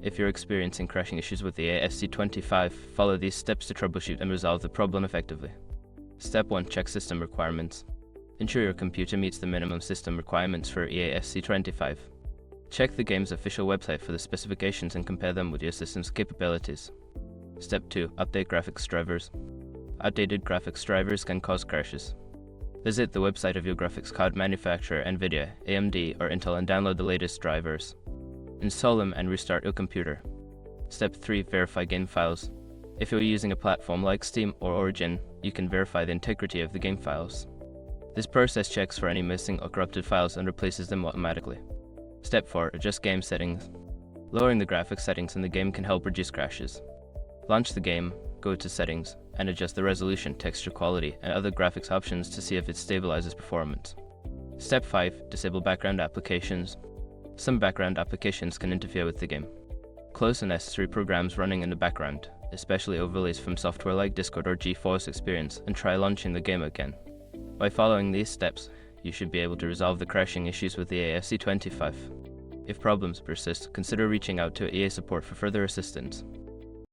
If you're experiencing crashing issues with the EA-SC25, follow these steps to troubleshoot and resolve the problem effectively. Step 1. Check system requirements. Ensure your computer meets the minimum system requirements for EA-SC25. Check the game's official website for the specifications and compare them with your system's capabilities. Step 2. Update graphics drivers. Outdated graphics drivers can cause crashes. Visit the website of your graphics card manufacturer, NVIDIA, AMD, or Intel, and download the latest drivers. Install them and restart your computer. Step 3. Verify game files. If you're using a platform like Steam or Origin, you can verify the integrity of the game files. This process checks for any missing or corrupted files and replaces them automatically. Step 4. Adjust game settings. Lowering the graphics settings in the game can help reduce crashes. Launch the game, go to Settings, and adjust the resolution, texture quality, and other graphics options to see if it stabilizes performance. Step 5. Disable background applications. Some background applications can interfere with the game. Close unnecessary programs running in the background, especially overlays from software like Discord or GeForce Experience, and try launching the game again. By following these steps, you should be able to resolve the crashing issues with the EA-SC25. If problems persist, consider reaching out to EA support for further assistance.